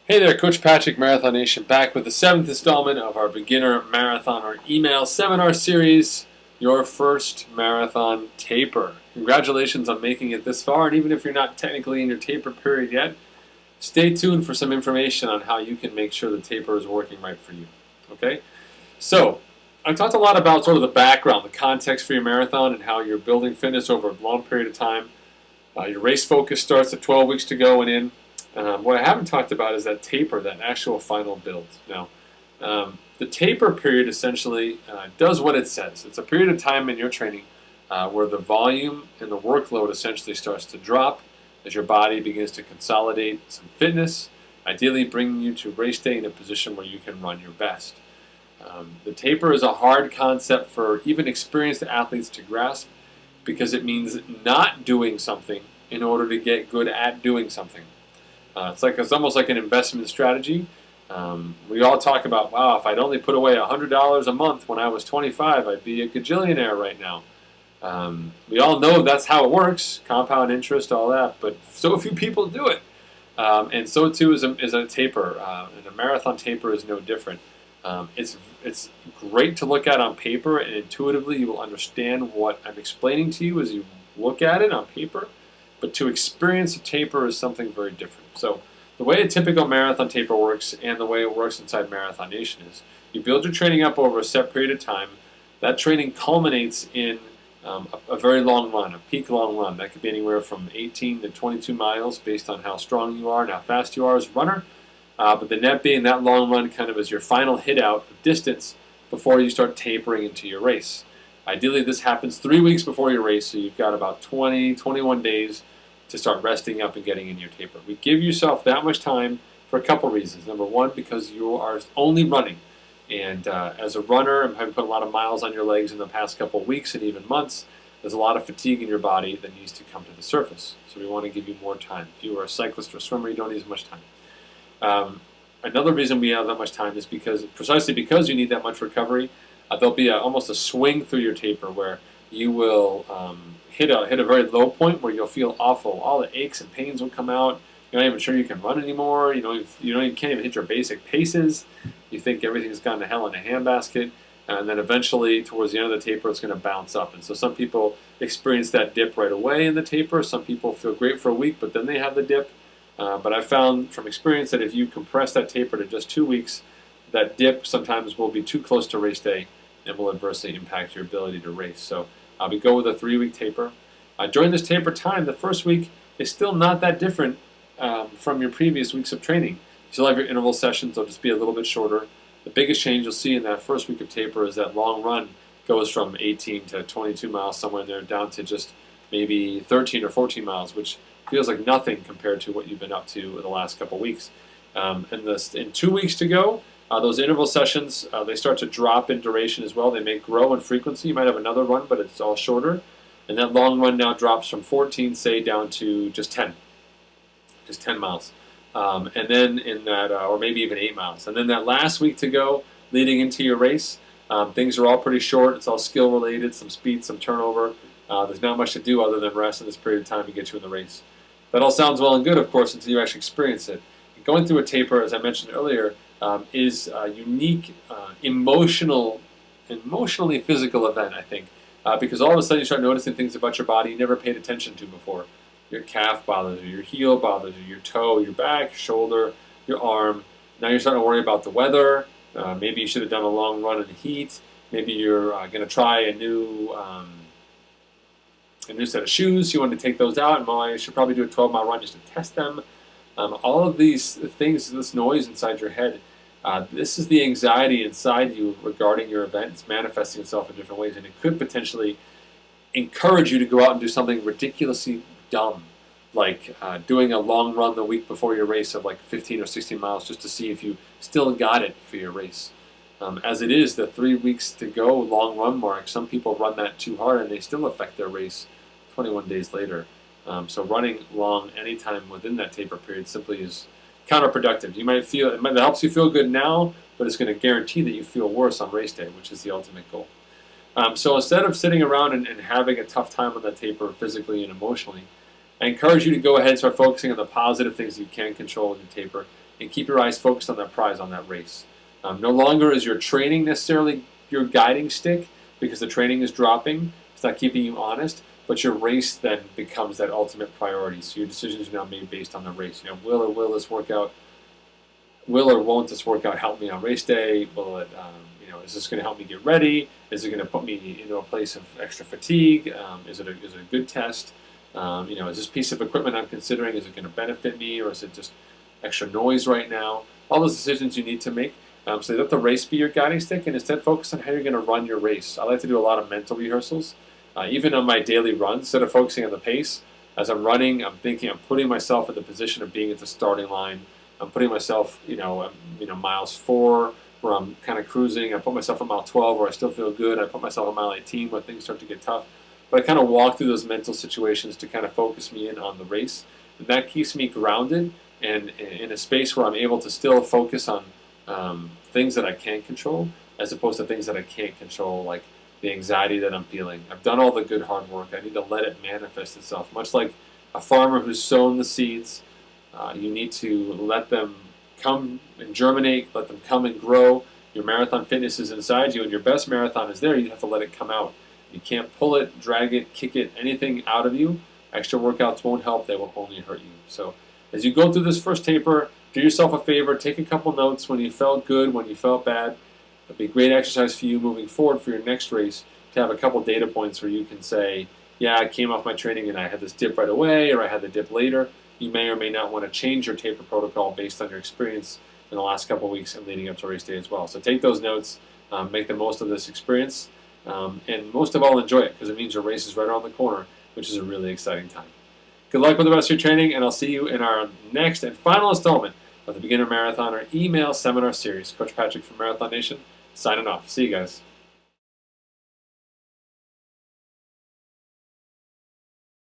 Hey there, Coach Patrick, Marathon Nation, back with the 7th installment of our Beginner Marathon or Email Seminar Series, Your First Marathon Taper. Congratulations on making it this far, and even if you're not technically in your taper period yet, stay tuned for some information on how you can make sure the taper is working right for you. Okay? So, I talked a lot about sort of the background, the context for your marathon, and how you're building fitness over a long period of time. Your race focus starts at 12 weeks to go and in. What I haven't talked about is that taper, that actual final build. Now, the taper period essentially does what it says. It's a period of time in your training where the volume and the workload essentially starts to drop as your body begins to consolidate some fitness, ideally bringing you to race day in a position where you can run your best. The taper is a hard concept for even experienced athletes to grasp because it means not doing something in order to get good at doing something. It's almost like an investment strategy. We all talk about, wow, if I'd only put away $100 a month when I was 25, I'd be a gajillionaire right now. We all know that's how it works, compound interest, all that, but so few people do it. And so too is a taper, and a marathon taper is no different. It's great to look at on paper, and intuitively you will understand what I'm explaining to you as you look at it on paper. But to experience a taper is something very different. So the way a typical marathon taper works and the way it works inside Marathon Nation is you build your training up over a set period of time. That training culminates in a very long run, a peak long run. That could be anywhere from 18 to 22 miles based on how strong you are and how fast you are as a runner. But the net being that long run kind of is your final hit out of distance before you start tapering into your race. Ideally, this happens 3 weeks before your race, so you've got about 21 days to start resting up and getting in your taper. We give yourself that much time for a couple reasons. Number one, because you are only running. And as a runner, and having put a lot of miles on your legs in the past couple weeks and even months, there's a lot of fatigue in your body that needs to come to the surface. So we want to give you more time. If you are a cyclist or a swimmer, you don't need as much time. Another reason we have that much time is precisely because you need that much recovery. There'll be almost a swing through your taper where you will hit a very low point where you'll feel awful. All the aches and pains will come out. You're not even sure you can run anymore. You can't even hit your basic paces. You think everything's gone to hell in a handbasket. And then eventually, towards the end of the taper, it's going to bounce up. And so some people experience that dip right away in the taper. Some people feel great for a week, but then they have the dip. But I've found from experience that if you compress that taper to just 2 weeks, that dip sometimes will be too close to race day and will adversely impact your ability to race. So we go with a 3-week taper. During this taper time, the first week is still not that different from your previous weeks of training. You'll have your interval sessions, they'll just be a little bit shorter. The biggest change you'll see in that first week of taper is that long run goes from 18 to 22 miles, somewhere in there, down to just maybe 13 or 14 miles, which feels like nothing compared to what you've been up to in the last couple weeks. In 2 weeks to go, those interval sessions, they start to drop in duration as well. They may grow in frequency. You might have another run, but it's all shorter. And that long run now drops from 14, say, down to just 10 miles. And then in that, or maybe even 8 miles. And then that last week to go, leading into your race, things are all pretty short. It's all skill related, some speed, some turnover. There's not much to do other than rest in this period of time to get you in the race. That all sounds well and good, of course, until you actually experience it. Going through a taper, as I mentioned earlier, is a unique, emotionally physical event, I think, because all of a sudden you start noticing things about your body you never paid attention to before. Your calf bothers you, your heel bothers you, your toe, your back, your shoulder, your arm. Now you're starting to worry about the weather. Maybe you should have done a long run in the heat. Maybe you're going to try a new set of shoes. You want to take those out, and well, I should probably do a 12-mile run just to test them. All of these things, this noise inside your head, this is the anxiety inside you regarding your event. It's manifesting itself in different ways, and it could potentially encourage you to go out and do something ridiculously dumb, like doing a long run the week before your race of like 15 or 16 miles just to see if you still got it for your race. As it is, the 3 weeks to go long run mark, some people run that too hard and they still affect their race 21 days later. So running long anytime within that taper period simply is counterproductive. You might feel it helps you feel good now, but it's going to guarantee that you feel worse on race day, which is the ultimate goal. So instead of sitting around and having a tough time on that taper physically and emotionally, I encourage you to go ahead and start focusing on the positive things you can control in your taper and keep your eyes focused on that prize, on that race. No longer is your training necessarily your guiding stick because the training is dropping. It's not keeping you honest, but your race then becomes that ultimate priority. So your decisions are now made based on the race. Will or won't this workout help me on race day? Will it, is this going to help me get ready? Is it going to put me into a place of extra fatigue? Is it a good test? Is this piece of equipment I'm considering, is it going to benefit me, or is it just extra noise right now? All those decisions you need to make. So let the race be your guiding stick, and instead focus on how you're going to run your race. I like to do a lot of mental rehearsals. Even on my daily runs, instead of focusing on the pace, as I'm running, I'm putting myself in the position of being at the starting line. I'm putting myself, miles 4, where I'm kind of cruising. I put myself at mile 12, where I still feel good. I put myself at mile 18, when things start to get tough. But I kind of walk through those mental situations to kind of focus me in on the race. And that keeps me grounded and in a space where I'm able to still focus on things that I can control, as opposed to things that I can't control, like the anxiety that I'm feeling. I've done all the good hard work. I need to let it manifest itself. Much like a farmer who's sown the seeds, you need to let them come and germinate, let them come and grow. Your marathon fitness is inside you, and your best marathon is there. You have to let it come out. You can't pull it, drag it, kick it, anything out of you. Extra workouts won't help. They will only hurt you. So as you go through this first taper, do yourself a favor. Take a couple notes when you felt good, when you felt bad. It'll be a great exercise for you moving forward for your next race to have a couple data points where you can say, yeah, I came off my training and I had this dip right away, or I had the dip later. You may or may not want to change your taper protocol based on your experience in the last couple of weeks and leading up to race day as well. So take those notes, make the most of this experience, and most of all, enjoy it, because it means your race is right around the corner, which is a really exciting time. Good luck with the rest of your training, and I'll see you in our next and final installment of the Beginner Marathoner email seminar series. Coach Patrick from Marathon Nation, signing off. See you guys.